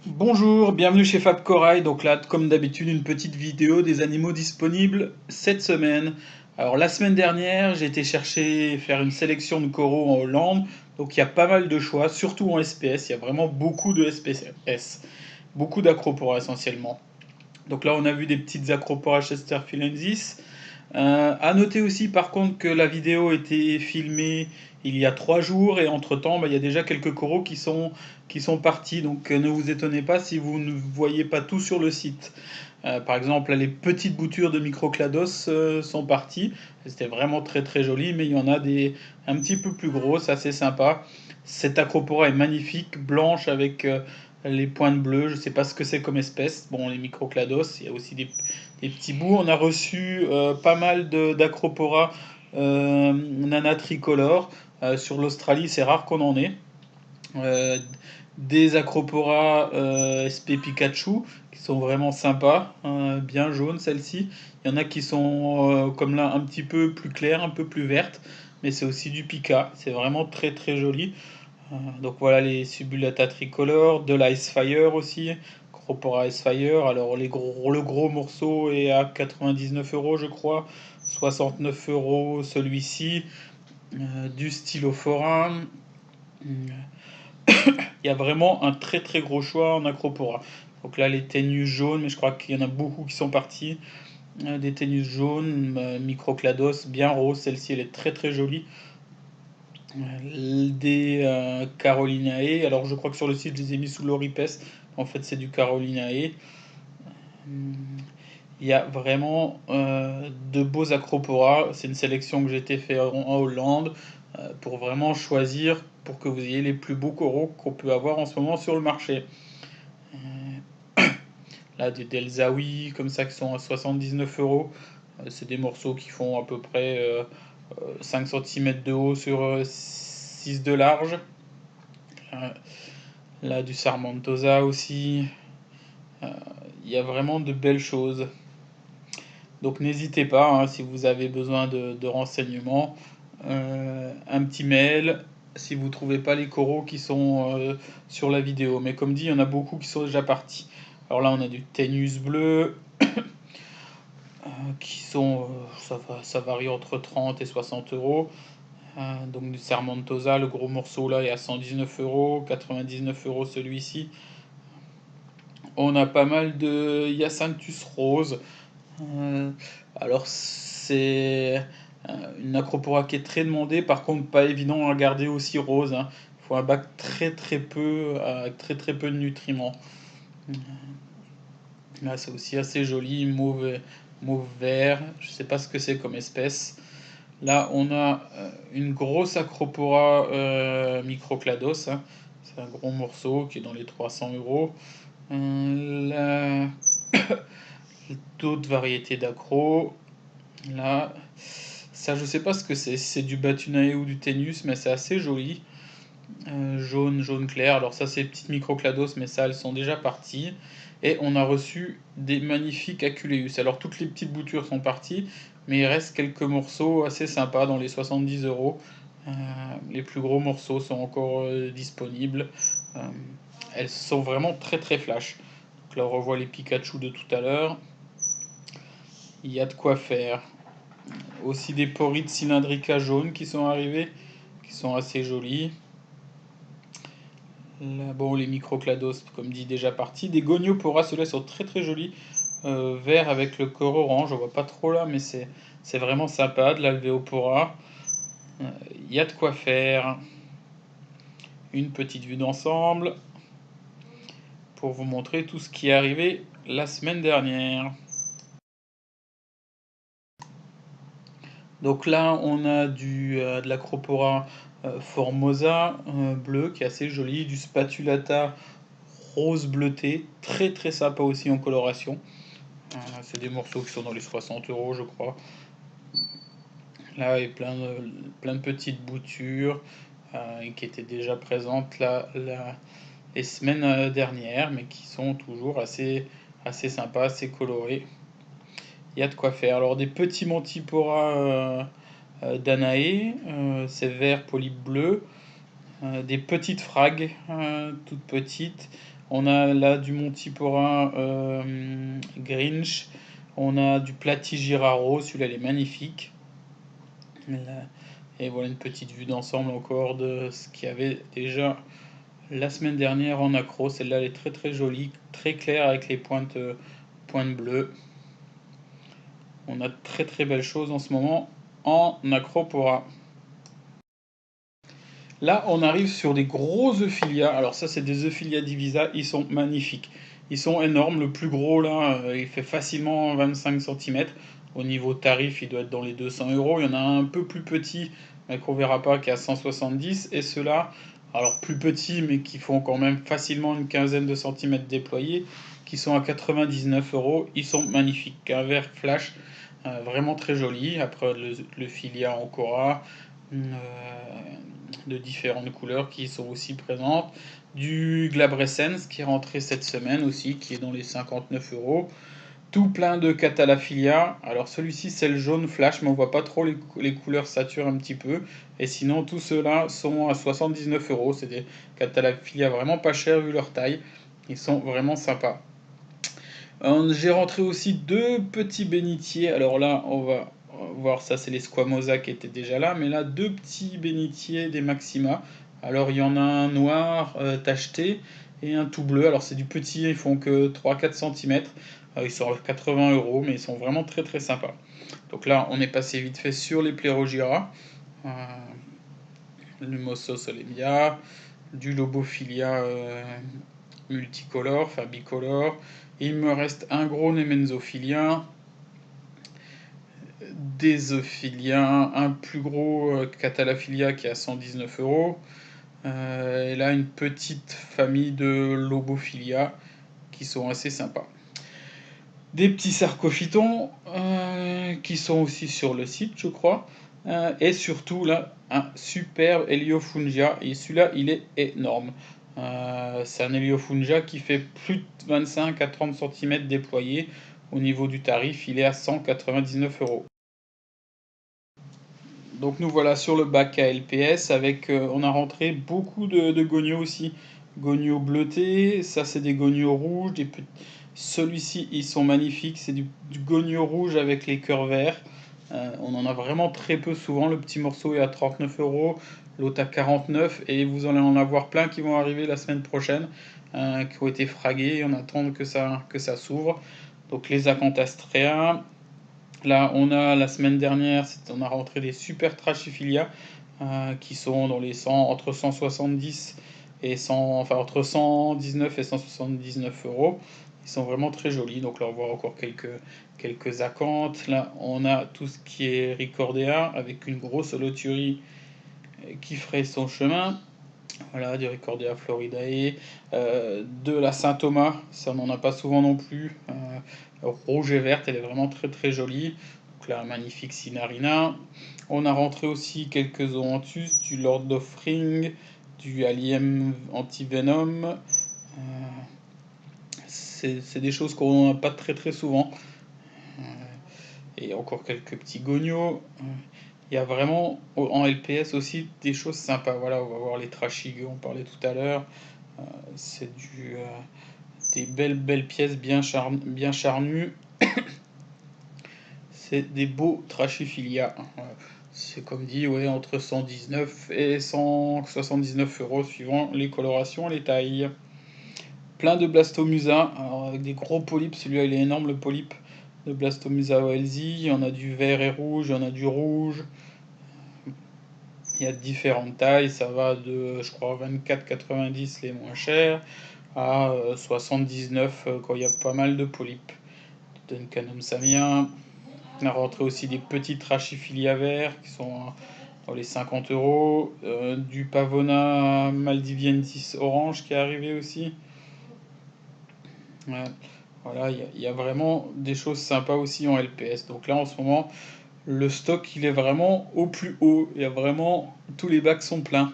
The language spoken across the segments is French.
Bonjour, bienvenue chez Fab Corail. Donc là, comme d'habitude, une petite vidéo des animaux disponibles cette semaine. Alors la semaine dernière, j'ai été chercher faire une sélection de coraux en Hollande. Donc il y a pas mal de choix, surtout en SPS. Il y a vraiment beaucoup de SPS, beaucoup d'acropora essentiellement. Donc là, on a vu des petites acropora chesterfieldensis. À noter aussi par contre que la vidéo était filmée il y a 3 jours et entre-temps, il y a déjà quelques coraux qui sont partis. Donc ne vous étonnez pas si vous ne voyez pas tout sur le site. Par exemple, là, les petites boutures de Microclados sont parties. C'était vraiment très très joli, mais il y en a des un petit peu plus grosses, assez sympa. Cette acropora est magnifique, blanche avec les pointes bleues. Je ne sais pas ce que c'est comme espèce. Bon, les Microclados, il y a aussi des petits bouts. On a reçu pas mal d'acropora nana tricolore. Sur l'Australie, c'est rare qu'on en ait. Euh, des Acropora SP Pikachu qui sont vraiment sympas, bien jaunes celles-ci. Il y en a qui sont comme là un petit peu plus claires, un peu plus vertes, mais c'est aussi du Pika. C'est vraiment très très joli. Donc voilà les Subulata tricolores, de l'Ice Fire aussi, Acropora Ice Fire. Alors le gros morceau est à 99 € je crois, 69 € celui-ci, du Stylophora. Il y a vraiment un très très gros choix en acropora. Donc là, les ténus jaunes, mais je crois qu'il y en a beaucoup qui sont partis. Des ténus jaunes, Microclados, bien rose, celle-ci elle est très très jolie. Des Carolinae, alors je crois que sur le site je les ai mis sous l'Oripes, en fait c'est du Carolinae. Il y a vraiment de beaux acroporas, c'est une sélection que j'ai été fait en Hollande pour vraiment choisir pour que vous ayez les plus beaux coraux qu'on peut avoir en ce moment sur le marché. Là, des Delzaoui, comme ça, qui sont à 79 €. C'est des morceaux qui font à peu près 5 cm de haut sur 6 de large. Euh, Là, du Sarmentosa aussi. Euh, Il y a vraiment de belles choses. Donc n'hésitez pas, hein, si vous avez besoin de renseignements. Un petit mail si vous ne trouvez pas les coraux qui sont sur la vidéo. Mais comme dit, il y en a beaucoup qui sont déjà partis. Alors là, on a du Ténus bleu, qui sont, ça varie entre 30 et 60 €. Donc du Sermentosa, le gros morceau là est à 119 €, 99 € celui-ci. On a pas mal de Hyacinthus rose. Euh, alors c'est une acropora qui est très demandée, par contre pas évident à garder aussi rose, hein. Il faut un bac très très peu, avec très très peu de nutriments. Là c'est aussi assez joli, mauve, mauve vert, je sais pas ce que c'est comme espèce. Là, on a une grosse Acropora Microclados, hein. C'est un gros morceau qui est dans les 300 €. Là, d'autres variétés d'accro. Là, ça, je sais pas ce que c'est, si c'est du Batunae ou du Ténus, mais c'est assez joli. Jaune, jaune clair. Alors, ça, c'est petites Microclados, mais ça, elles sont déjà parties. Et on a reçu des magnifiques Aculeus. Alors, toutes les petites boutures sont parties, mais il reste quelques morceaux assez sympas dans les 70 €. Euh, les plus gros morceaux sont encore disponibles. Euh, Elles sont vraiment très très flash. Donc là, on revoit les Pikachu de tout à l'heure. Il y a de quoi faire. Aussi des Porites cylindrica jaunes qui sont arrivés, qui sont assez jolis. Là, bon, les Microclados, comme dit, déjà partis. Des Goniopora, ceux-là sont très très jolis. Vert avec le corps orange, on voit pas trop là, mais c'est vraiment sympa. De l'Alvéopora. Il y a de quoi faire. Une petite vue d'ensemble pour vous montrer tout ce qui est arrivé la semaine dernière. Donc là, on a de l'Acropora formosa bleu qui est assez joli, du Spatulata rose bleuté, très très sympa aussi en coloration. C'est des morceaux qui sont dans les 60 € je crois. Là, il y a plein de petites boutures qui étaient déjà présentes les semaines dernières, mais qui sont toujours assez sympas, assez colorés. Il y a de quoi faire. Alors des petits Mantipora Danae, c'est vert polype bleu. Des petites frags, toutes petites. On a là du Montipora Grinch. On a du Platigiraro, celui-là il est magnifique. Et voilà une petite vue d'ensemble encore de ce qu'il y avait déjà la semaine dernière en accro. Celle-là elle est très très jolie, très claire avec les pointes bleues. On a de très très belles choses en ce moment en Acropora. Là, on arrive sur des gros Euphilia. Alors ça, c'est des Euphilia divisa. Ils sont magnifiques. Ils sont énormes. Le plus gros, là, il fait facilement 25 cm. Au niveau tarif, il doit être dans les 200 euros. Il y en a un peu plus petit, mais qu'on verra pas, qui est à 170. Et ceux-là, alors plus petits, mais qui font quand même facilement une quinzaine de centimètres déployés, qui sont à 99 euros. Ils sont magnifiques. Un vert flash, vraiment très joli. Après, le Filia Ancora. De différentes couleurs qui sont aussi présentes. Du Glabrescens qui est rentré cette semaine aussi, qui est dans les 59 euros. Tout plein de Catalafilia. Alors celui-ci c'est le jaune flash, mais on voit pas trop les couleurs saturent un petit peu. Et sinon tous ceux-là sont à 79 euros. C'est des Catalafilia vraiment pas chers vu leur taille. Ils sont vraiment sympas. J'ai rentré aussi deux petits bénitiers. Alors là, on va voir, ça c'est les Squamosa qui étaient déjà là, mais là, deux petits bénitiers des Maxima. Alors il y en a un noir tacheté et un tout bleu. Alors c'est du petit, ils font que 3-4 cm. Ils sont à 80 euros, mais ils sont vraiment très très sympas. Donc là, on est passé vite fait sur les Plérogira, le Mosso Solemia, du Lobophilia multicolore, enfin bicolore. Il me reste un gros Nemenzophilia, des Zophilia, un plus gros Catalaphilia qui est à 119 euros. Et là, une petite famille de Lobophilia qui sont assez sympas. Des petits sarcophytons qui sont aussi sur le site, je crois. Et surtout, là, un superbe Heliofungia. Et celui-là, il est énorme. C'est un Heliofungia qui fait plus de 25 à 30 cm déployé. Au niveau du tarif, il est à 199 euros. Donc nous voilà sur le bac à LPS avec, on a rentré beaucoup de gognos aussi. Gognos bleutés, ça c'est des gognos rouges. Celui-ci, ils sont magnifiques, c'est du gogno rouge avec les cœurs verts. On en a vraiment très peu souvent. Le petit morceau est à 39 euros, l'autre à 49, et vous allez en avoir plein qui vont arriver la semaine prochaine, qui ont été fragués. On attend que ça s'ouvre. Donc les Acantastrea. Là, on a la semaine dernière, on a rentré des super Trachyphilia qui sont dans les 100, entre 170 et 100, enfin entre 119 et 179 euros. Ils sont vraiment très jolis. Donc là, on voit encore quelques acanthes. Là, on a tout ce qui est Ricordea avec une grosse loturie qui ferait son chemin. Voilà, du Ricordea floridae, de la Saint-Thomas, ça on n'en a pas souvent non plus. Rouge et verte, elle est vraiment très très jolie. Donc là, magnifique Sinarina. On a rentré aussi quelques Zoanthus, du Lord of Ring, du Aliem Antivenom. C'est des choses qu'on n'a pas très très souvent. Et encore quelques petits gognos. Il y a vraiment en LPS aussi des choses sympas. Voilà, on va voir les Trashigo, on parlait tout à l'heure. C'est des belles pièces bien charnues. C'est des beaux Trachyphilia. C'est comme dit, ouais, entre 119 et 179 euros suivant les colorations et les tailles. Plein de Blastomusa, alors avec des gros polypes. Celui-là, il est énorme, le polype de Blastomusa oelzi. Il y en a du vert et rouge, il y en a du rouge. Il y a différentes tailles, ça va de, je crois, 24,90 les moins chers à 79 quand il y a pas mal de polypes. Duncanum samien. On a rentré aussi des petits Trachyphilia verts qui sont dans les 50 euros. Du Pavona maldiviensis orange qui est arrivé aussi. Ouais. Voilà, il y a vraiment des choses sympas aussi en LPS. Donc là, en ce moment, le stock, il est vraiment au plus haut. Il y a vraiment, tous les bacs sont pleins,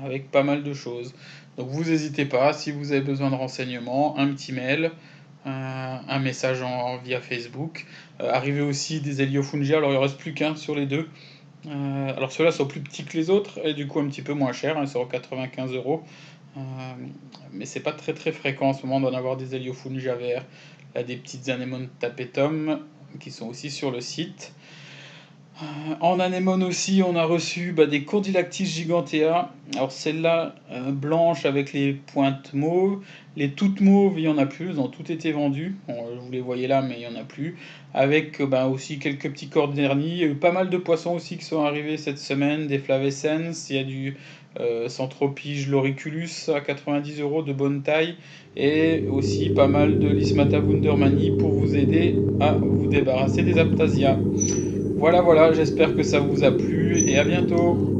avec pas mal de choses. Donc vous n'hésitez pas, si vous avez besoin de renseignements, un petit mail, un message via Facebook. Arrivé aussi des Heliofungia, alors il ne reste plus qu'un sur les deux. Alors ceux-là sont plus petits que les autres, et du coup un petit peu moins chers, ils sont à 95 euros. Mais c'est pas très très fréquent en ce moment d'en avoir des Heliofungia verts. Là, des petites anémones tapetum qui sont aussi sur le site. En anémone aussi, on a reçu des Condylactis gigantea. Alors celle-là, blanche avec les pointes mauves. Les toutes mauves, il n'y en a plus, elles ont toutes été vendues. Bon, vous les voyez là, mais il n'y en a plus. Avec aussi quelques petits cordernis. Il y a eu pas mal de poissons aussi qui sont arrivés cette semaine, des flavescens. Il y a du Centropige loriculus à 90 € de bonne taille. Et aussi pas mal de Lismata wundermanni pour vous aider à vous débarrasser des aphtasia. Voilà, voilà, j'espère que ça vous a plu et à bientôt.